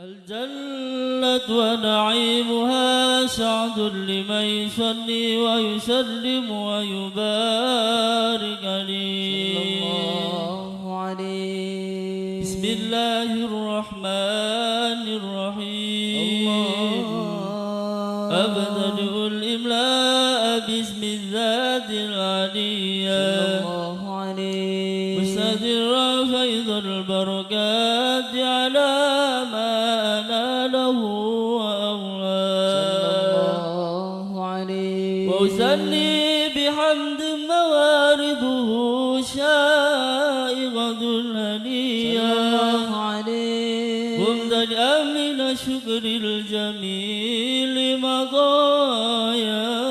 الجنة ونعيمها سعد لمن يصلي ويسلم ويبارك عليه بسم الله الرحمن الرحيم أبدأ الإملاء باسم الذات العلية مستدرا فيض البركات على ما ناله وأولاه وأسلي بحمد موارده شائغة الهنية ممتلئا من الشكر الجميل مضايا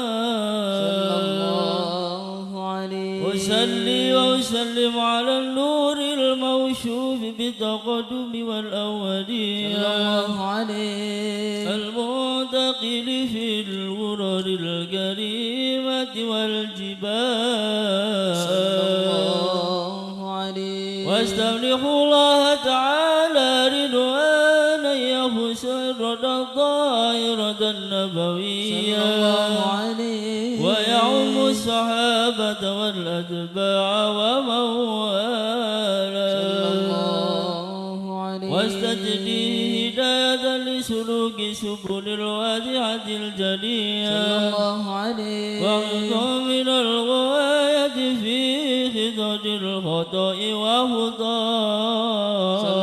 وصلي وسلم على النور الموشوف بالتقدم والأولين المنتقل في الغرر الكريمة والجبال واستملح الله تعالى رضوانا يفسر الظاهرة النبوية ويعم الصحابة والأتباع ومن والاه واستجدي هداية لسلوك سبل الواضحة الجلية واغض من الغواية في خطط الخطأ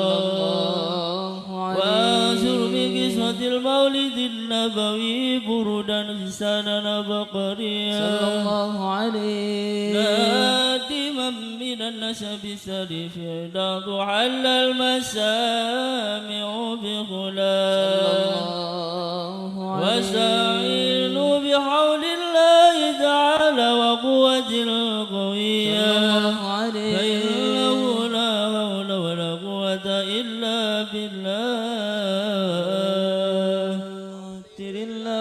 وهداه وأنشر بقصة المولد النبوي بردا لسانا بقريا نادما من النسب السريف إذا ضحل المسامع بخلاف واستعينوا بحول الله تعالى وقوة القوية فإنه لا حول ولا قوة إلا بالله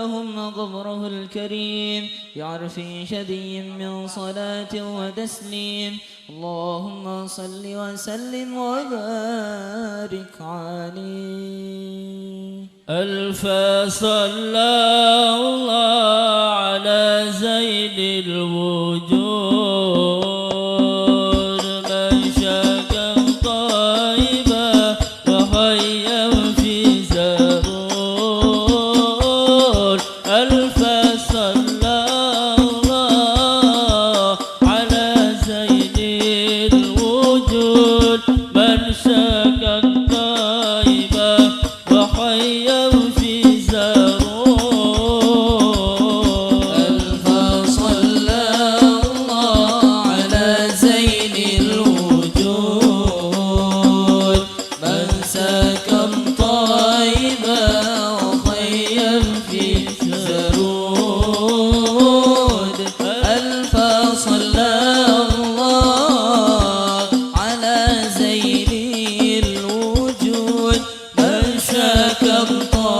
اللهم قبره الكريم بعرف شدي من صلاة وتسليم اللهم صل وسلم وبارك عليه ألف صلى الله على زين الوجود من شكا طيبا وحيا في زرور ألف صلى الله على زين الوجود من شكا طيبا وحيا في زرور ألف صلى الله على زين الوجود من سكن طيبا وخيا في زرود ألف صلى الله على زين الوجود من سكن طيبا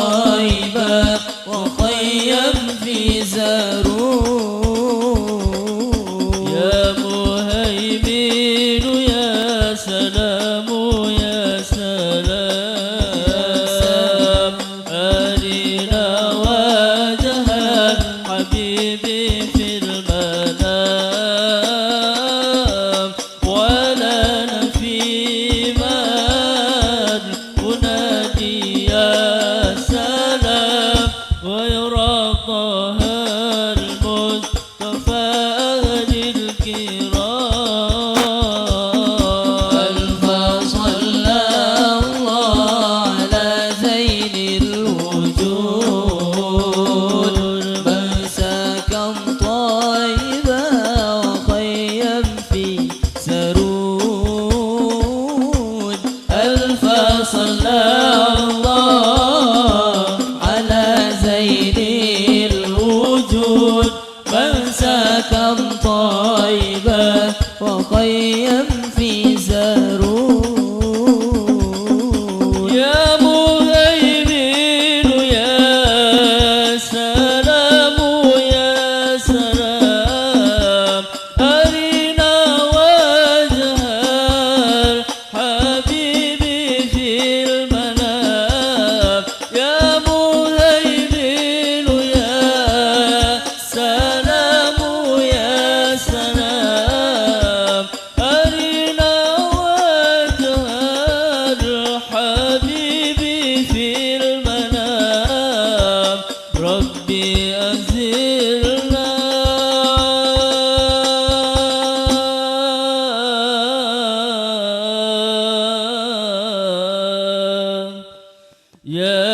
يا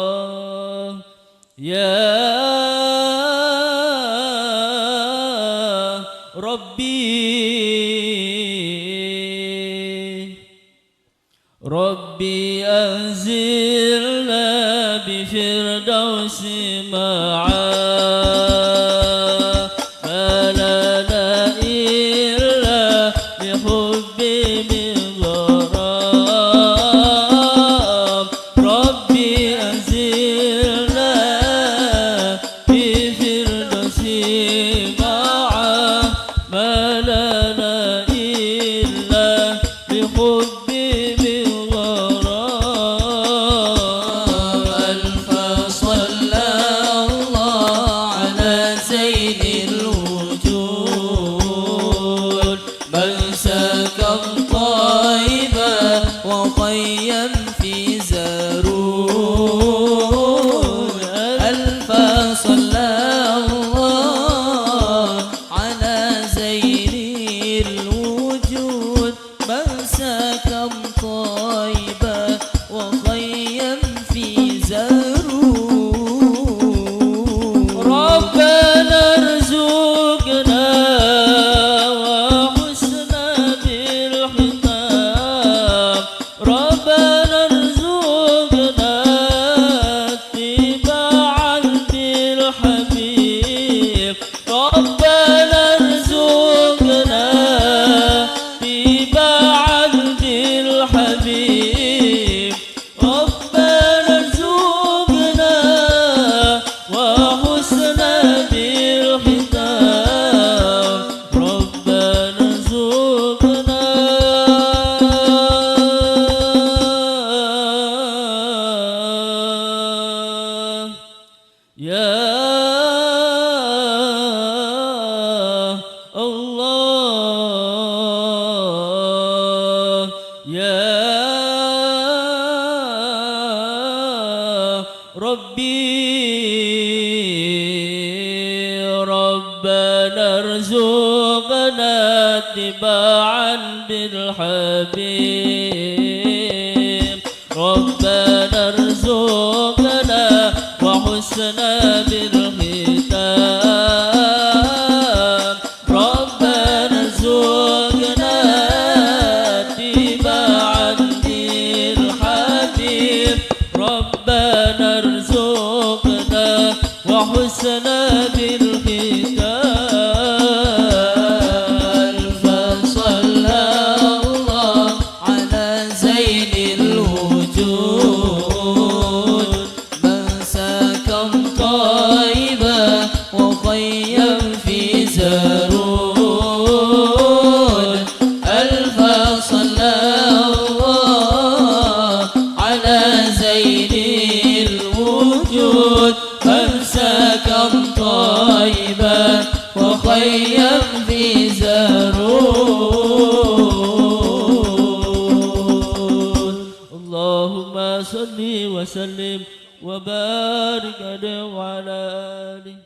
الله يا ربي أنزلنا بفردوس معا ما لنا إلا بحب من غرام ربي أنزلنا بفردوس معا ما لنا إلا بحب وخيا في زارون ألف صلى الله على زين الوجود من سكن طيبا وخيا في زارون ربنا ارزقنا وحسنا بالختام ربنا ارزقنا اتباعا بالحبيب ربنا ارزقنا اتباعا بالحبيب ربنا ارزقنا وحسنا بالختام ربنا ارزقنا يا الله يا ربنا ارزقنا اتباعا بالحبيب ربنا ارزقنا وحسنا بالختام ربنا ارزقنا اتباعا بالحبيب ربنا ارزقنا وحسنا بالختام فصلى الله على زين الوجود من سكن طيبا وخيا في زارون ألف صلى الله على زين الوجود من سكن طيبا وخيا في زارون اللهم صل وسلم وبارك عليه وعلى آله